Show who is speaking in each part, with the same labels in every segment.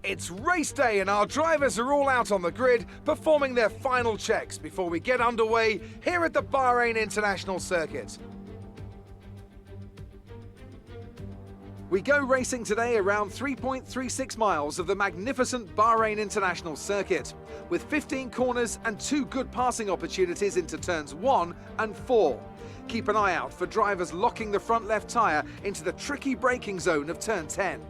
Speaker 1: It's race day and our drivers are all out on the grid performing their final checks before we get underway here at the Bahrain International Circuit. We go racing today around 3.36 miles of the magnificent Bahrain International Circuit, with 15 corners and 2 good passing opportunities into turns 1 and 4. Keep an eye out for drivers locking the front left tyre into the tricky braking zone of turn 10.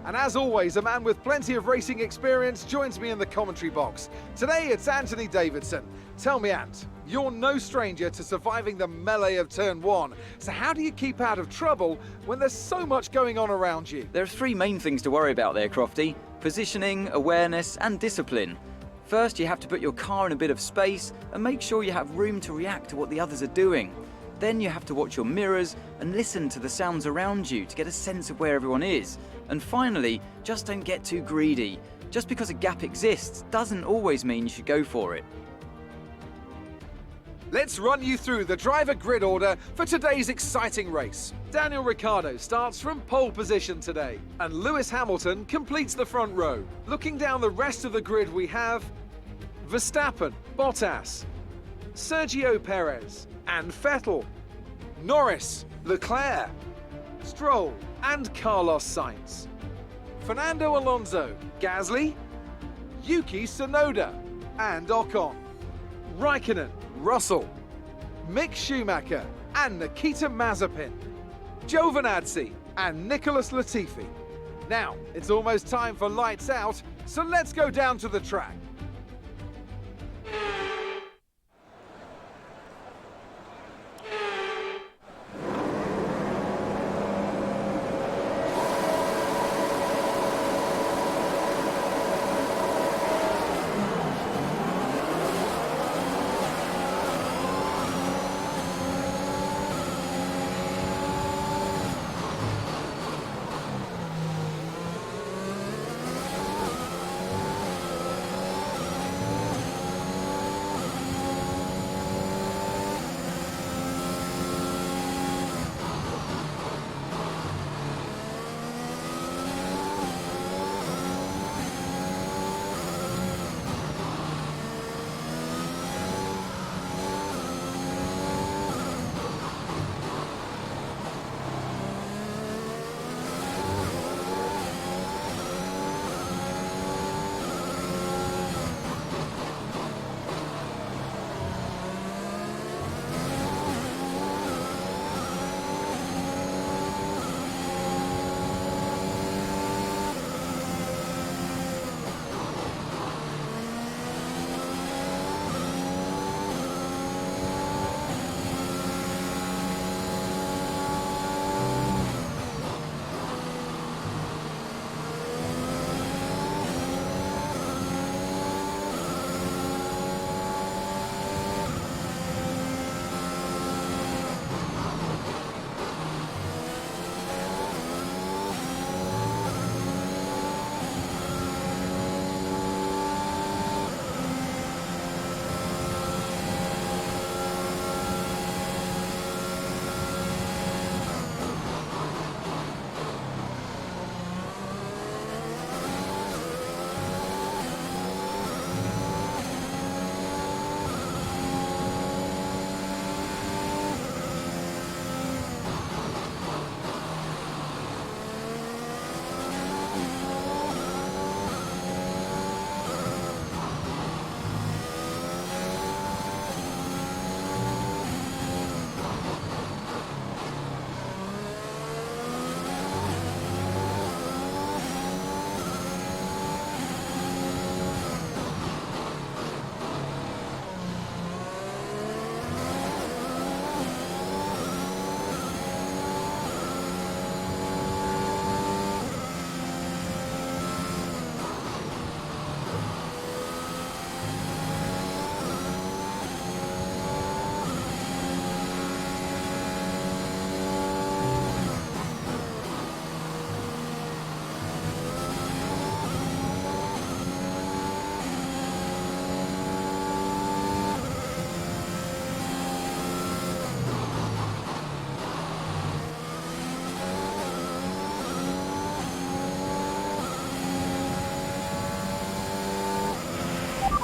Speaker 1: And as always, a man with plenty of racing experience joins me in the commentary box. Today it's Anthony Davidson. Tell me, Ant, you're no stranger to surviving the melee of turn 1. So how do you keep out of trouble when there's so much going on around you?
Speaker 2: There are 3 main things to worry about there, Crofty: positioning, awareness and discipline. First, you have to put your car in a bit of space and make sure you have room to react to what the others are doing. Then you have to watch your mirrors and listen to the sounds around you to get a sense of where everyone is. And finally, just don't get too greedy. Just because a gap exists doesn't always mean you should go for it.
Speaker 1: Let's run you through the driver grid order for today's exciting race. Daniel Ricciardo starts from pole position today, and Lewis Hamilton completes the front row. Looking down the rest of the grid, we have Verstappen, Bottas, Sergio Perez and Vettel, Norris, Leclerc, Stroll and Carlos Sainz, Fernando Alonso, Gasly, Yuki Tsunoda and Ocon, Raikkonen, Russell, Mick Schumacher and Nikita Mazepin, Giovinazzi and Nicholas Latifi. Now, it's almost time for lights out, so let's go down to the track.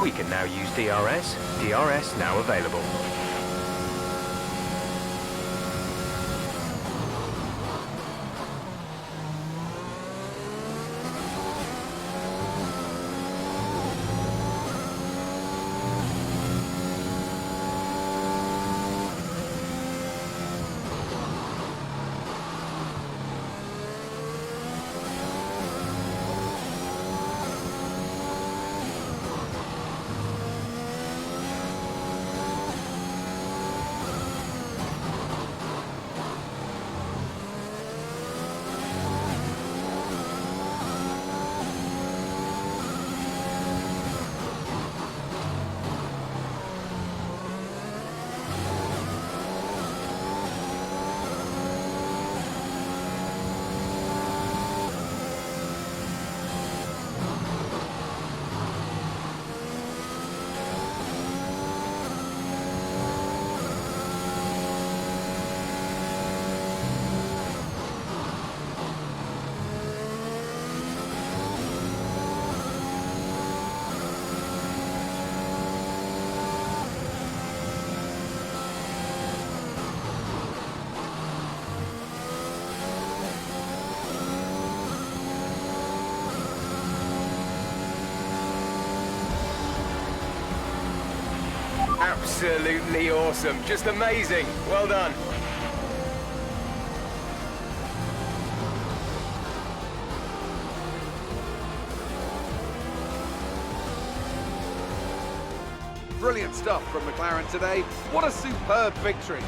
Speaker 3: We can now use DRS. DRS now available.
Speaker 4: Absolutely awesome. Just amazing. Well done.
Speaker 1: Brilliant stuff from McLaren today. What a superb victory.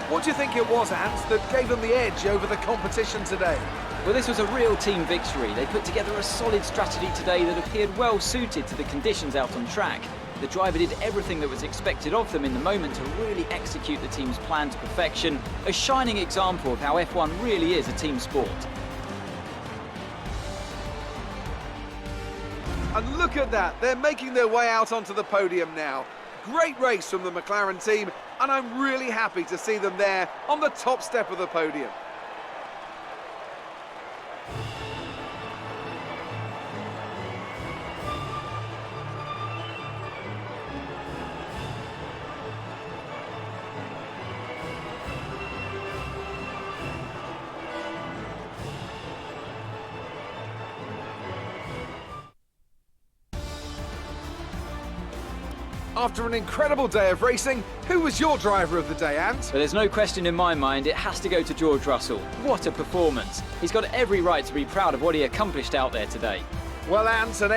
Speaker 1: What do you think it was, Ant, that gave them the edge over the competition today?
Speaker 2: Well, this was a real team victory. They put together a solid strategy today that appeared well suited to the conditions out on track. The driver did everything that was expected of them in the moment to really execute the team's plan to perfection, a shining example of how F1 really is a team sport.
Speaker 1: And look at that, they're making their way out onto the podium now. Great race from the McLaren team, and I'm really happy to see them there on the top step of the podium. After an incredible day of racing, who was your driver of the day, Ant?
Speaker 2: But there's no question in my mind, it has to go to George Russell. What a performance. He's got every right to be proud of what he accomplished out there today.
Speaker 1: Well, Ant, and